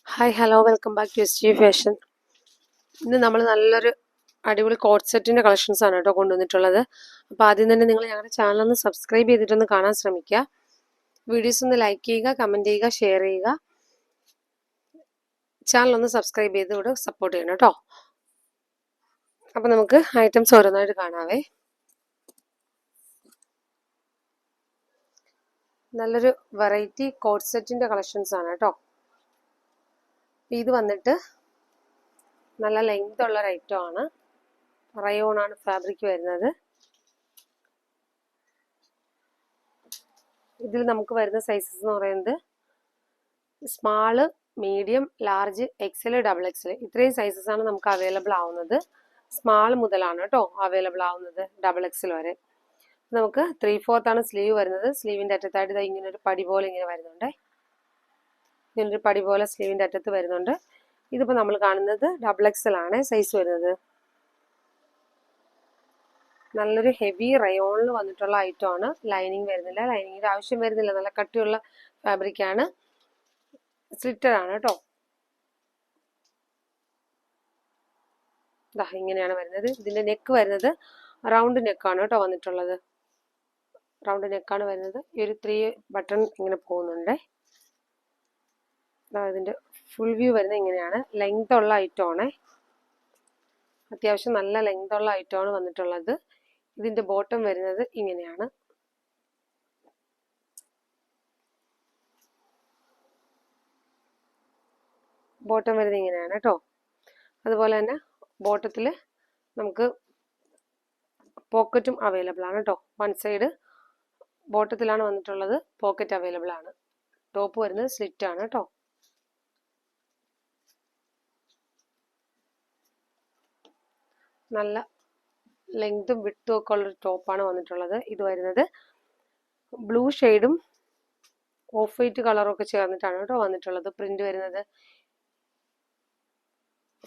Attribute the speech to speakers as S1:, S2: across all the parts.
S1: Hi hello welcome back to S G fashion. ഇന്ന് നമ്മൾ നല്ലൊരു അടിപൊളി കോട്ട് സെറ്റിൻ്റെ കളക്ഷൻസ് ആണ് കേട്ടോ കൊണ്ടുവന്നിട്ടുള്ളത്. അപ്പോൾ ആദ്യം തന്നെ നിങ്ങൾ ഞങ്ങളുടെ ചാനൽ ഒന്ന് സബ്സ്ക്രൈബ് ചെയ്തിട്ടൊന്ന് കാണാൻ ശ്രമിക്കുക. വീഡിയോസ് ഒന്ന് ലൈക്ക് ചെയ്യുക, കമൻറ്റ് ചെയ്യുക, ഷെയർ ചെയ്യുക. ചാനൽ ഒന്ന് സബ്സ്ക്രൈബ് ചെയ്ത് ഇവിടെ സപ്പോർട്ട് ചെയ്യണം കേട്ടോ. അപ്പോൾ നമുക്ക് ഐറ്റംസ് ഓരോന്നായിട്ട് കാണാവേ. നല്ലൊരു വെറൈറ്റി കോട്ട് സെറ്റിൻ്റെ കളക്ഷൻസ് ആണ് കേട്ടോ. ഇത് വന്നിട്ട് നല്ല ലെങ്ത് ഉള്ള ഒരു ഐറ്റം ആണ്. റയോൺ ആണ് ഫാബ്രിക് വരുന്നത്. ഇതിൽ നമുക്ക് വരുന്ന സൈസസ് എന്ന് പറയുന്നത് small, medium, large, XL, double XL ഇത്രയും സൈസസ് ആണ് നമുക്ക് അവൈലബിൾ ആവുന്നത്. സ്മാൾ മുതലാണ് കേട്ടോ അവൈലബിൾ ആവുന്നത് ഡബിൾ എക്സൽ വരെ. നമുക്ക് 3/4 ആണ് സ്ലീവ് വരുന്നത്. സ്ലീവിൻ്റെ അറ്റത്തായിട്ട് ഇങ്ങനെ ഒരു പടി പോലെ ഇങ്ങനെ വരുന്നുണ്ട്. ഇങ്ങനൊരു പടി പോലെ സ്ലീവിൻ്റെ അറ്റത്ത് വരുന്നുണ്ട്. ഇതിപ്പോൾ നമ്മൾ കാണുന്നത് ഡബിൾ എക്സൽ ആണ് സൈസ് വരുന്നത്. നല്ലൊരു ഹെവി റയോണിൽ വന്നിട്ടുള്ള ഐറ്റം ആണ്. ലൈനിങ് വരുന്നില്ല, ലൈനിങ്ങിൻ്റെ ആവശ്യം വരുന്നില്ല. നല്ല കട്ടിയുള്ള ഫാബ്രിക് ആണ്. സ്ലിറ്റഡ് ആണ് കേട്ടോ. ഇങ്ങനെയാണ് വരുന്നത്. ഇതിന്റെ നെക്ക് വരുന്നത് റൗണ്ട് നെക്കാണ് കേട്ടോ വന്നിട്ടുള്ളത്. റൗണ്ട് നെക്കാണ് വരുന്നത്. ഈ ഒരു 3 ബട്ടൺ ഇങ്ങനെ പോകുന്നുണ്ട്. ഇതിന്റെ ഫുൾ വ്യൂ വരുന്നത് ഇങ്ങനെയാണ്. ലെങ്ത് ഉള്ള ഐറ്റം ആണ്. അത്യാവശ്യം നല്ല ലെങ്ത് ഉള്ള ഐറ്റം ആണ് വന്നിട്ടുള്ളത്. ഇതിന്റെ ബോട്ടം വരുന്നത് ഇങ്ങനെയാണ്. ബോട്ടം വരുന്നത് ഇങ്ങനെയാണ് കേട്ടോ. അതുപോലെ തന്നെ ബോട്ടത്തിൽ നമുക്ക് പോക്കറ്റും അവൈലബിൾ ആണ് കേട്ടോ. വൺ സൈഡ് ബോട്ടത്തിലാണ് വന്നിട്ടുള്ളത്. പോക്കറ്റ് അവൈലബിൾ ആണ്. ടോപ്പ് വരുന്നത് സ്ലിറ്റ് ആണ് കേട്ടോ. നല്ല ലെങ്തും വിട്ടും ഒക്കെ ഉള്ളൊരു ടോപ്പാണ് വന്നിട്ടുള്ളത്. ഇത് വരുന്നത് ബ്ലൂ ഷെയ്ഡും ഓഫ് വൈറ്റ് കളറും ഒക്കെ ചേർന്നിട്ടാണ് കേട്ടോ വന്നിട്ടുള്ളത്. പ്രിന്റ് വരുന്നത്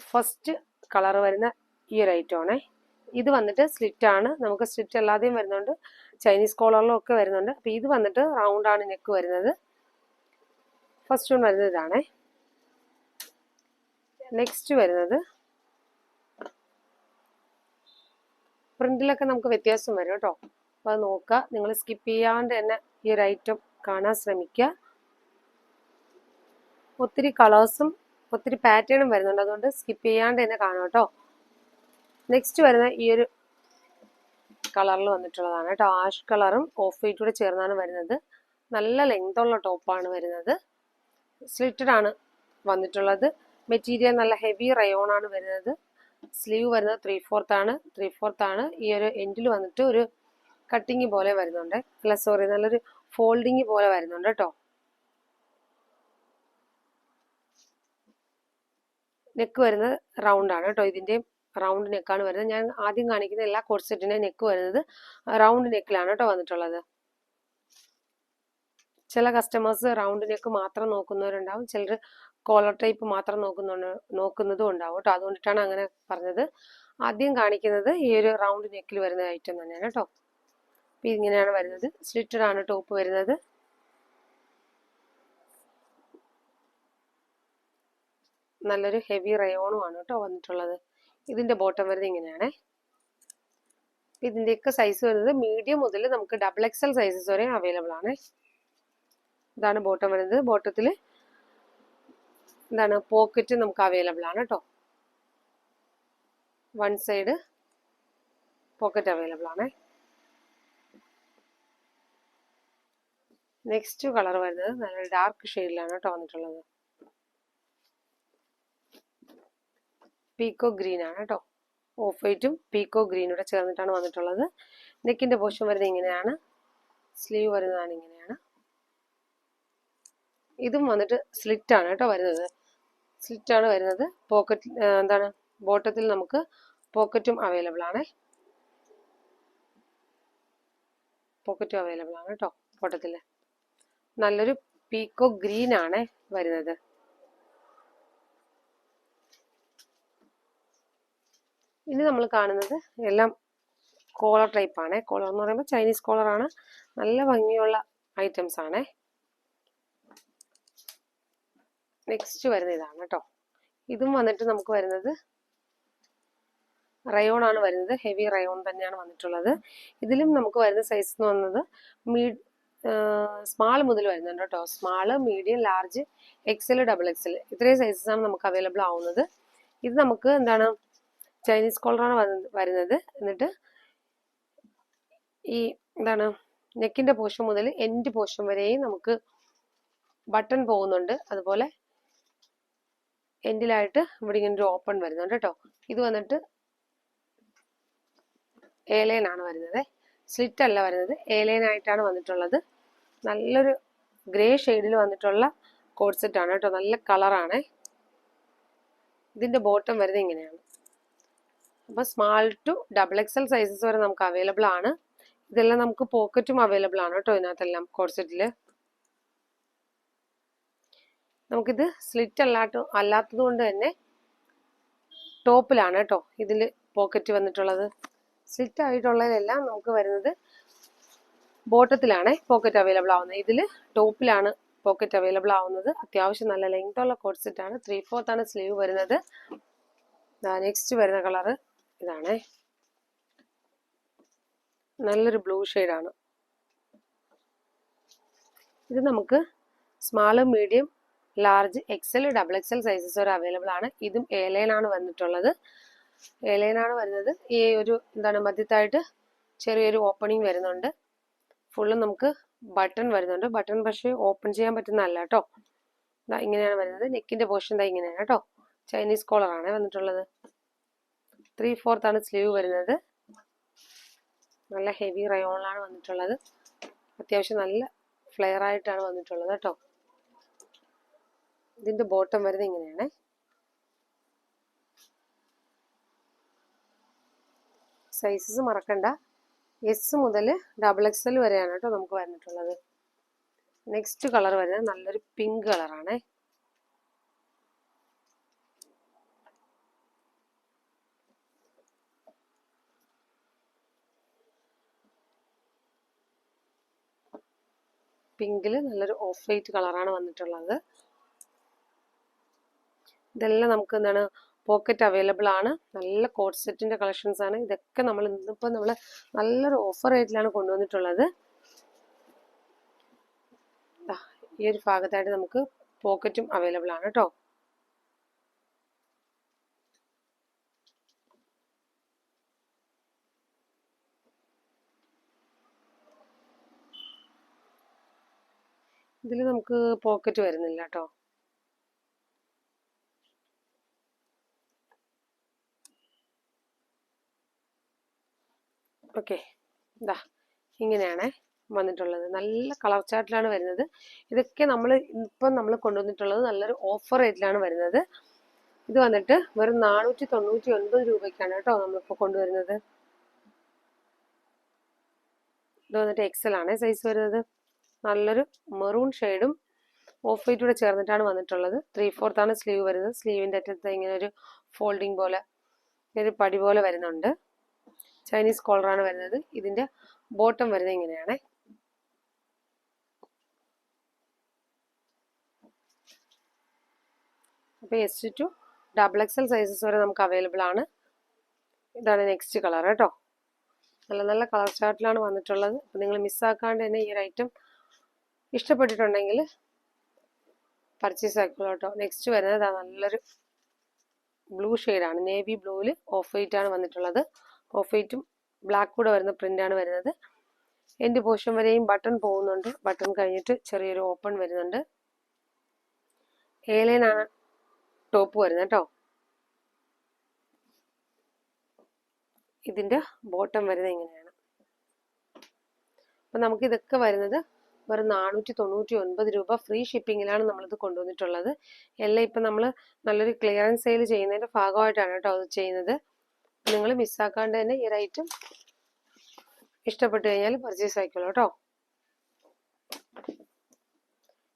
S1: ഫസ്റ്റ് കളർ വരുന്ന ഈ ഒരു ഐറ്റം ആണേ. ഇത് വന്നിട്ട് സ്ലിറ്റ് ആണ്. നമുക്ക് സ്ലിറ്റ് അല്ലാതെയും വരുന്നുണ്ട്, ചൈനീസ് കോളറിലും ഒക്കെ വരുന്നുണ്ട്. അപ്പോൾ ഇത് വന്നിട്ട് റൗണ്ട് ആണ് നെക്ക് വരുന്നത്. ഫസ്റ്റ് വൺ വരുന്നത് ഇതാണേ. നെക്സ്റ്റ് വരുന്നത് പ്രിന്റിലൊക്കെ നമുക്ക് വ്യത്യാസം വരും കേട്ടോ. അപ്പോൾ അത് നോക്കുക. നിങ്ങൾ സ്കിപ്പ് ചെയ്യാണ്ട് തന്നെ ഈ ഒരു ഐറ്റം കാണാൻ ശ്രമിക്കുക. ഒത്തിരി കളേഴ്സും ഒത്തിരി പാറ്റേണും വരുന്നുണ്ട്. അതുകൊണ്ട് സ്കിപ്പ് ചെയ്യാണ്ട് തന്നെ കാണാം കേട്ടോ. നെക്സ്റ്റ് വരുന്ന ഈ ഒരു കളറിൽ വന്നിട്ടുള്ളതാണ് കേട്ടോ. ആഷ് കളറും ഓഫ് വൈറ്റ് കൂടെ ചേർന്നാണ് വരുന്നത്. നല്ല ലെങ്ത് ഉള്ള ടോപ്പാണ് വരുന്നത്. സ്ലിറ്റഡ് ആണ് വന്നിട്ടുള്ളത്. മെറ്റീരിയൽ നല്ല ഹെവി റയോൺ ആണ് വരുന്നത്. സ്ലീവ് വരുന്നത് 3/4 ആണ്. 3/4 ആണ്. ഈ ഒരു എൻഡിൽ വന്നിട്ട് ഒരു കട്ടിങ് പോലെ വരുന്നുണ്ട്. അല്ല സോറി, നല്ലൊരു ഫോൾഡിങ് പോലെ വരുന്നുണ്ട് കേട്ടോ. നെക്ക് വരുന്നത് റൗണ്ട് ആണ് കേട്ടോ. ഇതിന്റെ റൗണ്ട് നെക്കാണ് വരുന്നത്. ഞാൻ ആദ്യം കാണിക്കുന്ന എല്ലാ കോട്ട് സെറ്റിന്റെ നെക്ക് വരുന്നത് റൗണ്ട് നെക്കിലാണ് കേട്ടോ വന്നിട്ടുള്ളത്. ചില കസ്റ്റമേഴ്സ് റൗണ്ട് നെക്ക് മാത്രം നോക്കുന്നവരുണ്ടാവും, ചിലർ കോളർ ടൈപ്പ് മാത്രം നോക്കുന്നതും ഉണ്ടാവും കേട്ടോ. അതുകൊണ്ടിട്ടാണ് അങ്ങനെ പറഞ്ഞത്. ആദ്യം കാണിക്കുന്നത് ഈ ഒരു റൗണ്ട് നെക്കിൽ വരുന്ന ഐറ്റം തന്നെയാണ് കേട്ടോ. അപ്പം ഇങ്ങനെയാണ് വരുന്നത്. സ്ലിറ്റഡ് ആണ് ടോപ്പ് വരുന്നത്. നല്ലൊരു ഹെവി റയോണും ആണ് കേട്ടോ വന്നിട്ടുള്ളത്. ഇതിന്റെ ബോട്ടം വരുന്നത് ഇങ്ങനെയാണ്. ഇതിന്റെയൊക്കെ സൈസ് വരുന്നത് മീഡിയം മുതൽ നമുക്ക് ഡബിൾ എക്സൽ സൈസസ് വരെ അവൈലബിൾ ആണ്. ഇതാണ് ബോട്ടം വരുന്നത്. ബോട്ടത്തിൽ എന്താണ് പോക്കറ്റ് നമുക്ക് അവൈലബിൾ ആണ് കേട്ടോ. വൺ സൈഡ് പോക്കറ്റ് അവൈലബിൾ ആണ്. നെക്സ്റ്റ് കളർ വരുന്നത് നല്ല ഡാർക്ക് ഷെയ്ഡിലാണ് കേട്ടോ വന്നിട്ടുള്ളത്. പീക്കോ ഗ്രീൻ ആണ് കേട്ടോ. ഓഫ് വൈറ്റും പീക്കോ ഗ്രീനും കൂടെ ചേർന്നിട്ടാണ് വന്നിട്ടുള്ളത്. നെക്കിന്റെ പോർഷൻ വരുന്നത് ഇങ്ങനെയാണ്. സ്ലീവ് വരുന്നതാണ് ഇങ്ങനെയാണ്. ഇതും വന്നിട്ട് സ്ലിറ്റ് ആണ് കേട്ടോ വരുന്നത്. സ്ലിറ്റ് ആണ് വരുന്നത്. പോക്കറ്റ് എന്താണ് ബോട്ടത്തിൽ നമുക്ക് പോക്കറ്റും അവൈലബിൾ ആണ്. പോക്കറ്റും അവൈലബിൾ ആണ് കേട്ടോ ബോട്ടത്തിൽ. നല്ലൊരു പീക്കോ ഗ്രീൻ ആണ് വരുന്നത്. ഇനി നമ്മൾ കാണുന്നത് എല്ലാം കോളർ ടൈപ്പ് ആണ്. കോളർ എന്ന് പറയുമ്പോൾ ചൈനീസ് കോളറാണ്. നല്ല ഭംഗിയുള്ള ഐറ്റംസ് ആണ്. നെക്സ്റ്റ് വരുന്ന ഇതാണ് കേട്ടോ. ഇതും വന്നിട്ട് നമുക്ക് വരുന്നത് റയോൺ ആണ് വരുന്നത്. ഹെവി റയോൺ തന്നെയാണ് വന്നിട്ടുള്ളത്. ഇതിലും നമുക്ക് വരുന്ന സൈസ് എന്ന് പറയുന്നത് സ്മാൾ മുതൽ വരുന്നുണ്ട് കേട്ടോ. Small, medium, large, XL, double XL ഇത്രയും സൈസസ് ആണ് നമുക്ക് അവൈലബിൾ ആവുന്നത്. ഇത് നമുക്ക് എന്താണ് ചൈനീസ് കോളറാണ് വരുന്നത്. എന്നിട്ട് ഈ എന്താണ് നെക്കിന്റെ പോർഷൻ മുതൽ എൻഡ് പോർഷൻ വരെയും നമുക്ക് ബട്ടൺ പോകുന്നുണ്ട്. അതുപോലെ എൻഡിലായിട്ട് ഇവിടെ ഇങ്ങനെ ഒരു ഓപ്പൺ വരുന്നുണ്ട് കേട്ടോ. ഇത് വന്നിട്ട് എലൈൻ ആണ് വരുന്നത്, സ്ലിറ്റ് അല്ല വരുന്നത്. എലൈൻ ആയിട്ടാണ് വന്നിട്ടുള്ളത്. നല്ലൊരു ഗ്രേ ഷെയ്ഡിൽ വന്നിട്ടുള്ള കോഡ് സെറ്റ് ആണ് കേട്ടോ. നല്ല കളറാണ്. ഇതിന്റെ ബോട്ടം വരുന്നത് ഇങ്ങനെയാണ്. അപ്പോൾ small to double XL sizes വരെ നമുക്ക് അവൈലബിൾ ആണ്. ഇതെല്ലാം നമുക്ക് പോക്കറ്റും അവൈലബിൾ ആണ് കേട്ടോ. ഇതിനകത്തെല്ലാം കോഡ് സെറ്റില് നമുക്കിത് സ്ലിറ്റ് അല്ലാത്തത് കൊണ്ട് തന്നെ ടോപ്പിലാണ് കേട്ടോ ഇതിൽ പോക്കറ്റ് വന്നിട്ടുള്ളത്. സ്ലിറ്റ് ആയിട്ടുള്ളതിലെല്ലാം നമുക്ക് വരുന്നത് ബോട്ടത്തിലാണ് പോക്കറ്റ് അവൈലബിൾ ആവുന്നത്. ഇതിൽ ടോപ്പിലാണ് പോക്കറ്റ് അവൈലബിൾ ആവുന്നത്. അത്യാവശ്യം നല്ല ലെങ്ത് ഉള്ള കോഡ് സെറ്റ് ആണ്. 3/4 ആണ് സ്ലീവ് വരുന്നത്. നെക്സ്റ്റ് വരുന്ന കളറ് ഇതാണ്. നല്ലൊരു ബ്ലൂ ഷെയ്ഡാണ്. ഇത് നമുക്ക് small, medium, large, XL, double XL sizes വരെ അവൈലബിൾ ആണ്. ഇതും എലൈൻ ആണ് വന്നിട്ടുള്ളത്. എലൈൻ ആണ് വരുന്നത്. ഈ ഒരു എന്താണ് മധ്യത്തായിട്ട് ചെറിയൊരു ഓപ്പണിങ് വരുന്നുണ്ട്. ഫുള്ള് നമുക്ക് ബട്ടൺ വരുന്നുണ്ട്. ബട്ടൺ പക്ഷേ ഓപ്പൺ ചെയ്യാൻ പറ്റുന്നതല്ല കേട്ടോ. ഇങ്ങനെയാണ് വരുന്നത്. നെക്കിന്റെ പോർഷൻ ഇങ്ങനെയാണ് കേട്ടോ. ചൈനീസ് കോളർ ആണ് വന്നിട്ടുള്ളത്. 3/4 ആണ് സ്ലീവ് വരുന്നത്. നല്ല ഹെവി റയോണിലാണ് വന്നിട്ടുള്ളത്. അത്യാവശ്യം നല്ല ഫ്ലെയർ ആയിട്ടാണ് വന്നിട്ടുള്ളത് കേട്ടോ. ഇതിന്റെ ബോട്ടം വരുന്നത് ഇങ്ങനെയാണ്. സൈസസ് മറക്കണ്ട. എസ് മുതൽ ഡബിൾ എക്സൽ വരെയാണ് കേട്ടോ നമുക്ക് വന്നിട്ടുള്ളത്. നെക്സ്റ്റ് കളർ വരുന്നത് നല്ലൊരു പിങ്ക് കളറാണ്. പിങ്കില് നല്ലൊരു ഓഫ് വൈറ്റ് കളറാണ് വന്നിട്ടുള്ളത്. ഇതെല്ലാം നമുക്ക് എന്താണ് പോക്കറ്റ് അവൈലബിൾ ആണ്. നല്ല കോഡ് സെറ്റിന്റെ കളക്ഷൻസ് ആണ്. ഇതൊക്കെ നമ്മൾ ഇന്നിപ്പോൾ നമ്മൾ നല്ലൊരു ഓഫർ റേറ്റിലാണ് കൊണ്ടുവന്നിട്ടുള്ളത്. ഈ ഒരു ഭാഗത്തായിട്ട് നമുക്ക് പോക്കറ്റും അവൈലബിൾ ആണ് കേട്ടോ. ഇതിൽ നമുക്ക് പോക്കറ്റ് വരുന്നില്ല കേട്ടോ. ഓക്കെ, ഇതാ ഇങ്ങനെയാണ് വന്നിട്ടുള്ളത്. നല്ല കളർ ചാർട്ടിലാണ് വരുന്നത്. ഇതൊക്കെ നമ്മൾ കൊണ്ടുവന്നിട്ടുള്ളത് നല്ലൊരു ഓഫർ റേറ്റിലാണ് വരുന്നത്. ഇത് വന്നിട്ട് വെറും 499 രൂപയ്ക്കാണ് കേട്ടോ നമ്മളിപ്പോൾ കൊണ്ടുവരുന്നത്. ഇത് വന്നിട്ട് എക്സൽ ആണ് സൈസ് വരുന്നത്. നല്ലൊരു മെറൂൺ ഷെയ്ഡും ഓഫ് വൈറ്റ് കൂടെ ചേർന്നിട്ടാണ് വന്നിട്ടുള്ളത്. 3/4 ആണ് സ്ലീവ് വരുന്നത്. സ്ലീവിന്റെ അറ്റത്ത് ഇങ്ങനെ ഒരു ഫോൾഡിങ് പോലെ ഒരു പടി പോലെ വരുന്നുണ്ട്. ചൈനീസ് കോളറാണ് വരുന്നത്. ഇതിന്റെ ബോട്ടം വരുന്നത് ഇങ്ങനെയാണ്. അപ്പോൾ S to double XL sizes വരെ നമുക്ക് അവൈലബിൾ ആണ്. ഇതാണ് നെക്സ്റ്റ് കളർ കേട്ടോ. നല്ല നല്ല കളർ ചാർട്ടിലാണ് വന്നിട്ടുള്ളത്. അപ്പോൾ നിങ്ങൾ മിസ്സാക്കാണ്ട് തന്നെ ഈ ഒരു ഐറ്റം ഇഷ്ടപ്പെട്ടിട്ടുണ്ടെങ്കിൽ പർച്ചേസ് ആക്കിക്കോളൂ കേട്ടോ. നെക്സ്റ്റ് വരുന്നത് നല്ലൊരു ബ്ലൂ ഷെയ്ഡാണ്. നേവി ബ്ലൂവിൽ ഓഫ് വൈറ്റ് ആണ് വന്നിട്ടുള്ളത്. ഓഫ് വൈറ്റും ബ്ലാക്ക് കൂടെ വരുന്ന പ്രിന്റ് ആണ് വരുന്നത്. എൻഡ് പോർഷൻ വരെയും ബട്ടൺ പോകുന്നുണ്ട്. ബട്ടൺ കഴിഞ്ഞിട്ട് ചെറിയൊരു ഓപ്പൺ വരുന്നുണ്ട്. എലൈൻ ആണ് ടോപ്പ് വരുന്നത് കേട്ടോ. ഇതിന്റെ ബോട്ടം വരുന്നത് ഇങ്ങനെയാണ്. അപ്പം നമുക്ക് ഇതൊക്കെ വരുന്നത് വെറും 499 രൂപ. ഫ്രീ ഷിപ്പിങ്ങിലാണ് നമ്മളിത് കൊണ്ടുവന്നിട്ടുള്ളത്. എല്ലാം ഇപ്പം നമ്മൾ നല്ലൊരു ക്ലിയറൻസ് സെയിൽ ചെയ്യുന്നതിന്റെ ഭാഗമായിട്ടാണ് കേട്ടോ അത് ചെയ്യുന്നത്. നിങ്ങൾ മിസ്സാക്കാണ്ട് തന്നെ ഈ ഐറ്റം ഇഷ്ടപ്പെട്ടു കഴിഞ്ഞാൽ പർച്ചേസ് ആയിക്കോളൂ കേട്ടോ.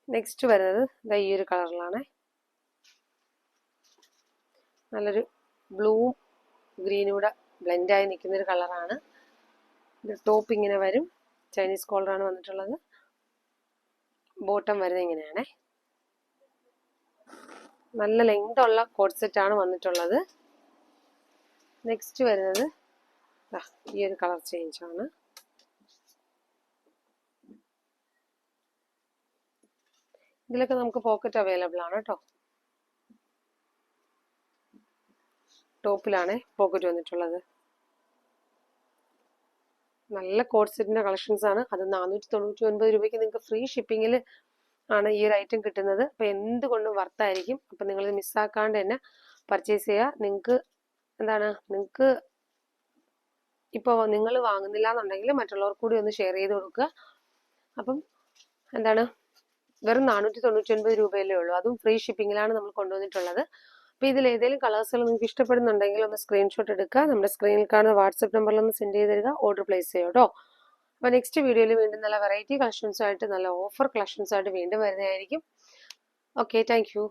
S1: നെക്സ്റ്റ് വരുന്നത് ഈ ഒരു കളറിലാണ്. നല്ലൊരു ബ്ലൂവും ഗ്രീനും കൂടെ ബ്ലെൻഡായി നിൽക്കുന്നൊരു കളറാണ്. ഇത് ടോപ്പ് ഇങ്ങനെ വരും. ചൈനീസ് കോളറാണ് വന്നിട്ടുള്ളത്. ബോട്ടം വരുന്നത് ഇങ്ങനെയാണ്. നല്ല ലെങ്ത് ഉള്ള കോഡ് സെറ്റ് ആണ് വന്നിട്ടുള്ളത്. നെക്സ്റ്റ് വരുന്നത് ഈ ഒരു കളർ ചേഞ്ച് ആണ്. ഇതിലൊക്കെ നമുക്ക് പോക്കറ്റ് അവൈലബിൾ ആണ് കേട്ടോ. ടോപ്പിലാണ് പോക്കറ്റ് വന്നിട്ടുള്ളത്. നല്ല കോഡ് സെറ്റിന്റെ കളക്ഷൻസ് ആണ്. അത് 499 രൂപയ്ക്ക് നിങ്ങൾക്ക് ഫ്രീ ഷിപ്പിങ്ങിൽ ആണ് ഈ ഒരു ഐറ്റം കിട്ടുന്നത്. അപ്പോൾ എന്തുകൊണ്ടും വർത്തായിരിക്കും. അപ്പം നിങ്ങൾ മിസ്സാക്കാണ്ട് തന്നെ പർച്ചേസ് ചെയ്യുക. നിങ്ങൾക്ക് ഇപ്പോൾ നിങ്ങൾ വാങ്ങുന്നില്ല എന്നുണ്ടെങ്കിൽ മറ്റുള്ളവർക്ക് കൂടി ഒന്ന് ഷെയർ ചെയ്ത് കൊടുക്കുക. അപ്പം വെറും 499 രൂപയല്ലേ ഉള്ളൂ. അതും ഫ്രീ ഷിപ്പിങ്ങിലാണ് നമ്മൾ കൊണ്ടുവന്നിട്ടുള്ളത്. അപ്പോൾ ഇതിൽ ഏതെങ്കിലും കളേഴ്സുകൾ നിങ്ങൾക്ക് ഇഷ്ടപ്പെടുന്നുണ്ടെങ്കിൽ ഒന്ന് സ്ക്രീൻഷോട്ട് എടുക്കുക. നമ്മുടെ സ്ക്രീനിൽ കാണുന്ന വാട്സപ്പ് നമ്പറിൽ ഒന്ന് സെൻഡ് ചെയ്ത് തരിക. ഓർഡർ പ്ലേസ് ചെയ്യുക കേട്ടോ. അപ്പോൾ നെക്സ്റ്റ് വീഡിയോയിൽ വീണ്ടും നല്ല വെറൈറ്റി കളക്ഷൻസുമായിട്ട്, നല്ല ഓഫർ കളക്ഷൻസുമായിട്ട് വീണ്ടും വരുന്നതായിരിക്കും. Okay, thank you.